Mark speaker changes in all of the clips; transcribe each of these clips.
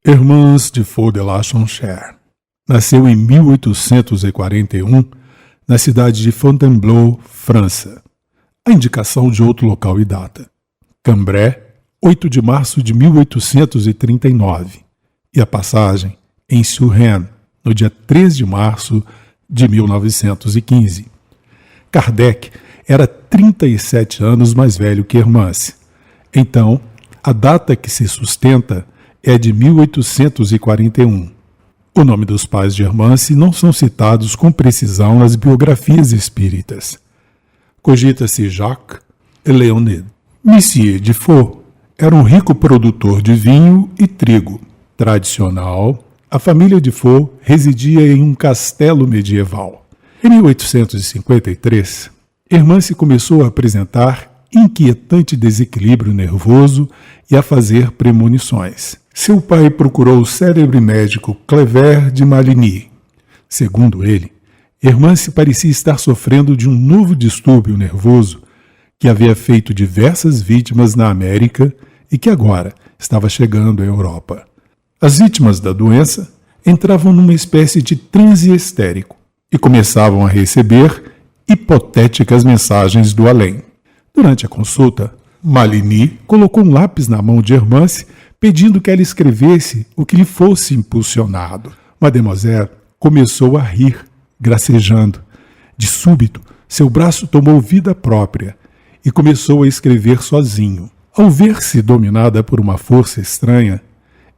Speaker 1: Hermance Defoe de la Chanchère nasceu em 1841 na cidade de Fontainebleau, França. A indicação de outro local e data: Cambrai, 8 de março de 1839, e a passagem em Suresnes, no dia 3 de março de 1915. Kardec era 37 anos mais velho que Hermance. Então, a data que se sustenta é de 1841. O nome dos pais de Hermance não são citados com precisão nas biografias espíritas. Cogita-se Jacques e Léonide. Monsieur Defoe era um rico produtor de vinho e trigo. Tradicional, a família Defoe residia em um castelo medieval. Em 1853, Hermance começou a apresentar inquietante desequilíbrio nervoso e a fazer premonições. Seu pai procurou o célebre médico Cléver de Maligny. Segundo ele, Hermance parecia estar sofrendo de um novo distúrbio nervoso que havia feito diversas vítimas na América e que agora estava chegando à Europa. As vítimas da doença entravam numa espécie de transe histérico e começavam a receber hipotéticas mensagens do além. Durante a consulta, Maligny colocou um lápis na mão de Hermance, pedindo que ela escrevesse o que lhe fosse impulsionado. Mademoiselle começou a rir, gracejando. De súbito, seu braço tomou vida própria e começou a escrever sozinho. Ao ver-se dominada por uma força estranha,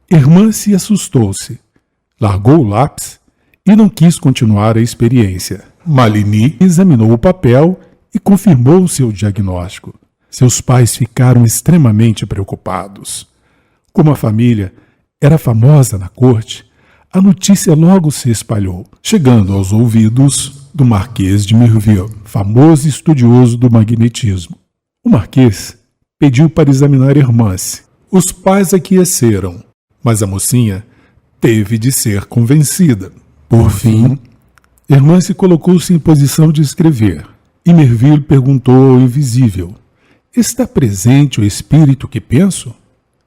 Speaker 1: Hermance assustou-se, largou o lápis e não quis continuar a experiência. Maligny examinou o papel e confirmou seu diagnóstico. Seus pais ficaram extremamente preocupados. Como a família era famosa na corte, a notícia logo se espalhou, chegando aos ouvidos do Marquês de Mireville, famoso estudioso do magnetismo. O Marquês pediu para examinar Hermance. Os pais aqueceram, mas a mocinha teve de ser convencida. Por fim, Hermance colocou-se em posição de escrever, e Mireville perguntou ao invisível: está presente o espírito que penso?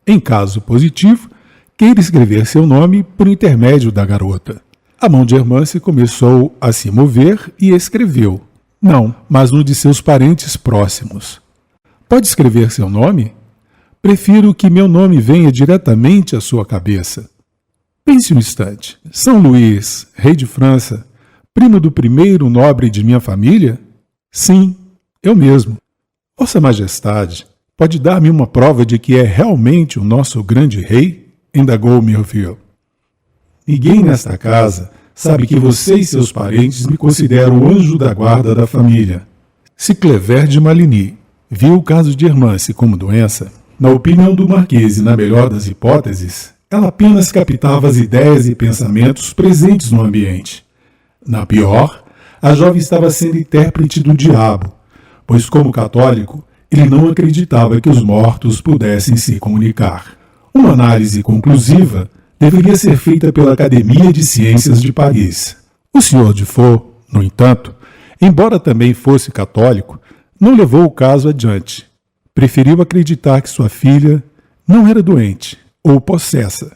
Speaker 1: Em caso positivo, queira escrever seu nome por intermédio da garota. A mão de Hermance começou a se mover e escreveu: não, mas um de seus parentes próximos. Pode escrever seu nome? Prefiro que meu nome venha diretamente à sua cabeça. Pense um instante. São Luís, rei de França, primo do primeiro nobre de minha família? Sim, eu mesmo. Vossa Majestade pode dar-me uma prova de que é realmente o nosso grande rei? Indagou Mireville. Ninguém nesta casa sabe que você e seus parentes me consideram o anjo da guarda da família. Se Cléver de Maligny viu o caso de Hermance como doença, na opinião do Marquês e na melhor das hipóteses, ela apenas captava as ideias e pensamentos presentes no ambiente. Na pior, a jovem estava sendo intérprete do diabo, pois como católico, ele não acreditava que os mortos pudessem se comunicar. Uma análise conclusiva deveria ser feita pela Academia de Ciências de Paris. O Sr. Defoe, no entanto, embora também fosse católico, não levou o caso adiante. Preferiu acreditar que sua filha não era doente ou possessa,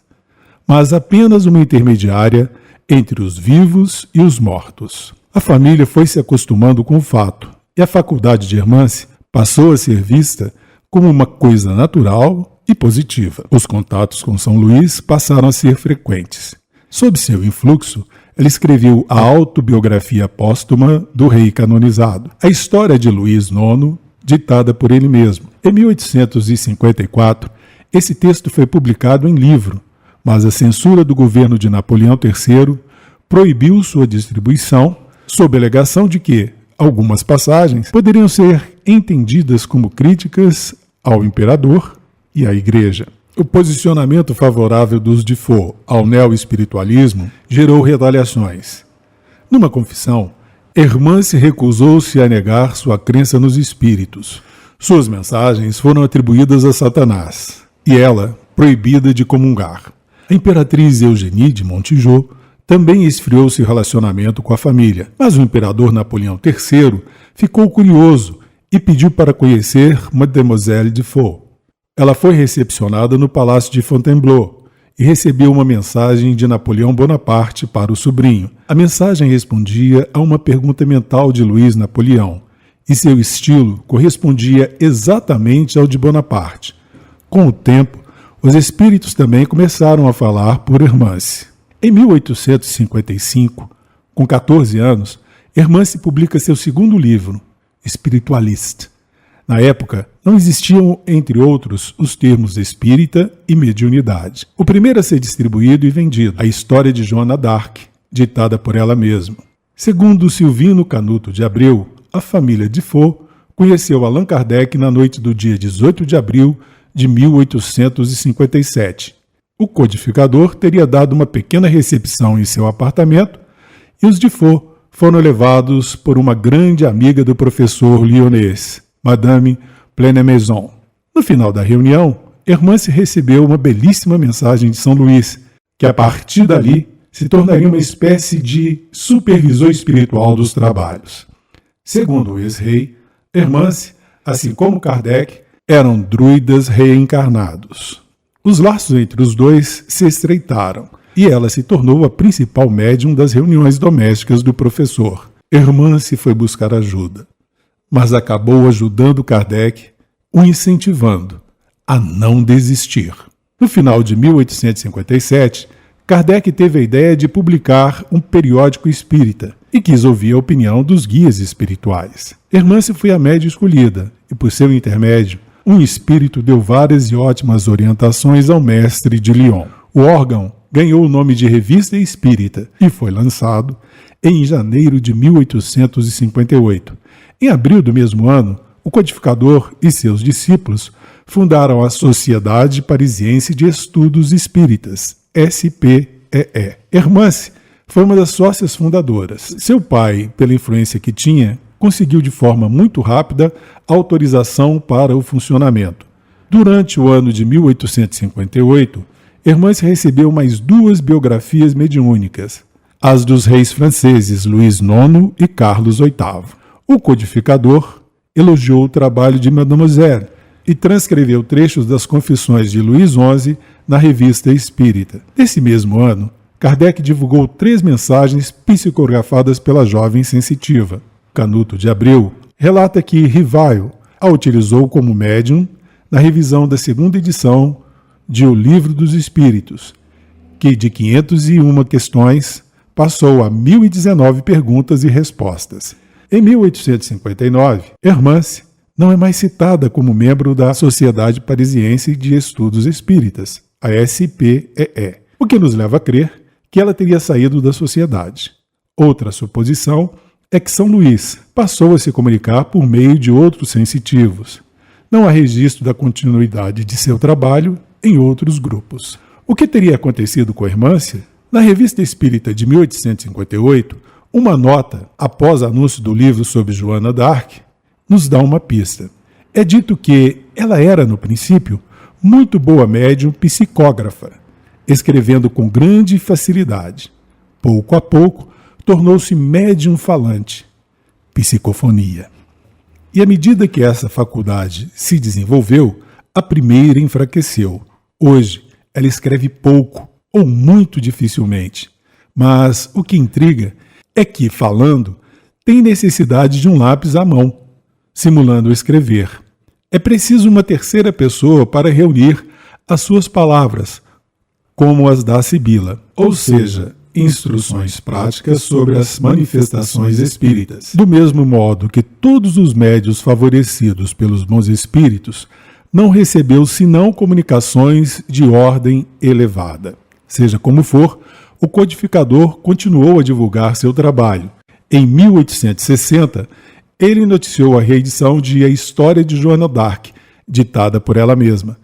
Speaker 1: mas apenas uma intermediária entre os vivos e os mortos. A família foi se acostumando com o fato, e a faculdade de Hermance passou a ser vista como uma coisa natural e positiva. Os contatos com São Luís passaram a ser frequentes. Sob seu influxo, ela escreveu a autobiografia póstuma do rei canonizado, a história de Luís IX, ditada por ele mesmo. Em 1854, esse texto foi publicado em livro, mas a censura do governo de Napoleão III proibiu sua distribuição, sob a alegação de que algumas passagens poderiam ser entendidas como críticas ao imperador e à Igreja. O posicionamento favorável dos Defoe ao neo-espiritualismo gerou retaliações. Numa confissão, Hermance recusou-se a negar sua crença nos espíritos. Suas mensagens foram atribuídas a Satanás, e ela proibida de comungar. A imperatriz Eugénie de Montijo também esfriou seu relacionamento com a família, mas o imperador Napoleão III ficou curioso e pediu para conhecer Mademoiselle Defoe. Ela foi recepcionada no Palácio de Fontainebleau e recebeu uma mensagem de Napoleão Bonaparte para o sobrinho. A mensagem respondia a uma pergunta mental de Luiz Napoleão, e seu estilo correspondia exatamente ao de Bonaparte. Com o tempo, os espíritos também começaram a falar por Hermance. Em 1855, com 14 anos, Hermance publica seu segundo livro, Spiritualiste. Na época, não existiam, entre outros, os termos espírita e mediunidade. O primeiro a ser distribuído e vendido, a história de Joana d'Arc, ditada por ela mesma. Segundo Silvino Canuto de Abreu, a família Defoe conheceu Allan Kardec na noite do dia 18 de abril de 1857. O codificador teria dado uma pequena recepção em seu apartamento e os Defoe foram levados por uma grande amiga do professor lyonês, Madame Plenemaison. No final da reunião, Hermance recebeu uma belíssima mensagem de São Luís, que a partir dali se tornaria uma espécie de supervisor espiritual dos trabalhos. Segundo o ex-rei, Hermance, assim como Kardec, eram druidas reencarnados. Os laços entre os dois se estreitaram, e ela se tornou a principal médium das reuniões domésticas do professor. Hermance foi buscar ajuda, mas acabou ajudando Kardec, o incentivando a não desistir. No final de 1857, Kardec teve a ideia de publicar um periódico espírita e quis ouvir a opinião dos guias espirituais. Hermance foi a médium escolhida e, por seu intermédio, um espírito deu várias e ótimas orientações ao mestre de Lyon. O órgão ganhou o nome de Revista Espírita e foi lançado em janeiro de 1858. Em abril do mesmo ano, o codificador e seus discípulos fundaram a Sociedade Parisiense de Estudos Espíritas, SPEE. Hermance foi uma das sócias fundadoras. Seu pai, pela influência que tinha, conseguiu de forma muito rápida autorização para o funcionamento. Durante o ano de 1858, Hermance recebeu mais 2 biografias mediúnicas, as dos reis franceses Luís IX e Carlos VIII. O codificador elogiou o trabalho de Mademoiselle e transcreveu trechos das Confissões de Luís XI na Revista Espírita. Nesse mesmo ano, Kardec divulgou 3 mensagens psicografadas pela jovem sensitiva. Canuto de Abreu relata que Rivaio a utilizou como médium na revisão da 2ª edição de O Livro dos Espíritos, que de 501 questões passou a 1019 perguntas e respostas. Em 1859, Hermance não é mais citada como membro da Sociedade Parisiense de Estudos Espíritas, a SPEE, o que nos leva a crer que ela teria saído da sociedade. Outra suposição é que São Luís passou a se comunicar por meio de outros sensitivos. Não há registro da continuidade de seu trabalho em outros grupos. O que teria acontecido com Hermance? Na Revista Espírita de 1858, uma nota, após anúncio do livro sobre Joana d'Arc, nos dá uma pista. É dito que ela era, no princípio, muito boa médium psicógrafa, escrevendo com grande facilidade. Pouco a pouco, tornou-se médium falante, psicofonia. E à medida que essa faculdade se desenvolveu, a primeira enfraqueceu. Hoje, ela escreve pouco ou muito dificilmente. Mas o que intriga é que, falando, tem necessidade de um lápis à mão, simulando escrever. É preciso uma terceira pessoa para reunir as suas palavras, como as da Sibila, ou seja, instruções práticas sobre as manifestações espíritas. Do mesmo modo que todos os médiuns favorecidos pelos bons espíritos não recebeu senão comunicações de ordem elevada. Seja como for, o codificador continuou a divulgar seu trabalho. Em 1860, ele noticiou a reedição de A História de Joana d'Arc, ditada por ela mesma.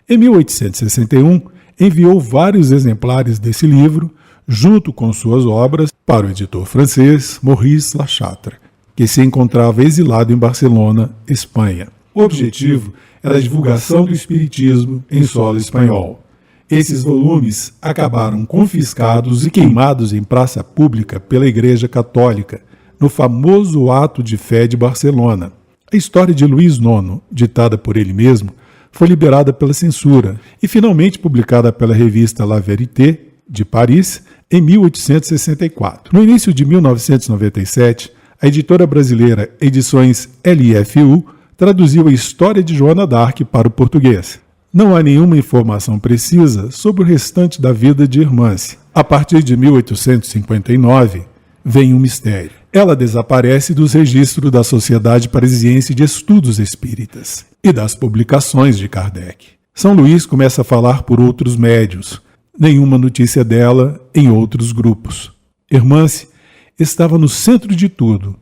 Speaker 1: Em 1861, enviou vários exemplares desse livro, junto com suas obras, para o editor francês Maurice Lachatre, que se encontrava exilado em Barcelona, Espanha. O objetivo era a divulgação do espiritismo em solo espanhol. Esses volumes acabaram confiscados e queimados em praça pública pela Igreja Católica, no famoso Ato de Fé de Barcelona. A história de Luís IX, ditada por ele mesmo, foi liberada pela censura e finalmente publicada pela revista La Vérité, de Paris, em 1864. No início de 1997, a editora brasileira Edições LFU traduziu a história de Joana d'Arc para o português. Não há nenhuma informação precisa sobre o restante da vida de Hermance. A partir de 1859, vem um mistério. Ela desaparece dos registros da Sociedade Parisiense de Estudos Espíritas e das publicações de Kardec. São Luís começa a falar por outros médios. Nenhuma notícia dela em outros grupos. Hermance estava no centro de tudo.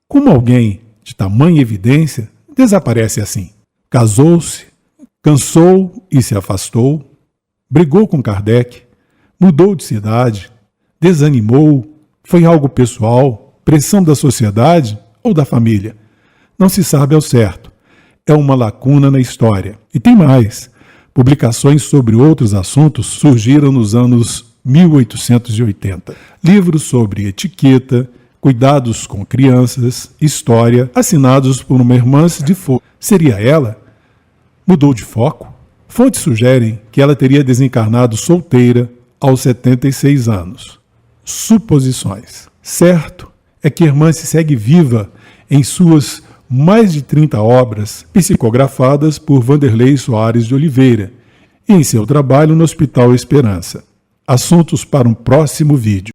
Speaker 1: Como alguém de tamanha evidência desaparece assim? Casou-se, cansou e se afastou, brigou com Kardec, mudou de cidade, desanimou, foi algo pessoal, pressão da sociedade ou da família? Não se sabe ao certo. É uma lacuna na história. E tem mais. Publicações sobre outros assuntos surgiram nos anos 1880. Livros sobre etiqueta, cuidados com crianças, história, assinados por uma Hermance de Foucault. Seria ela? Mudou de foco? Fontes sugerem que ela teria desencarnado solteira aos 76 anos. Suposições. Certo é que Hermance segue viva em suas mais de 30 obras psicografadas por Vanderlei Soares de Oliveira e em seu trabalho no Hospital Esperança. Assuntos para um próximo vídeo.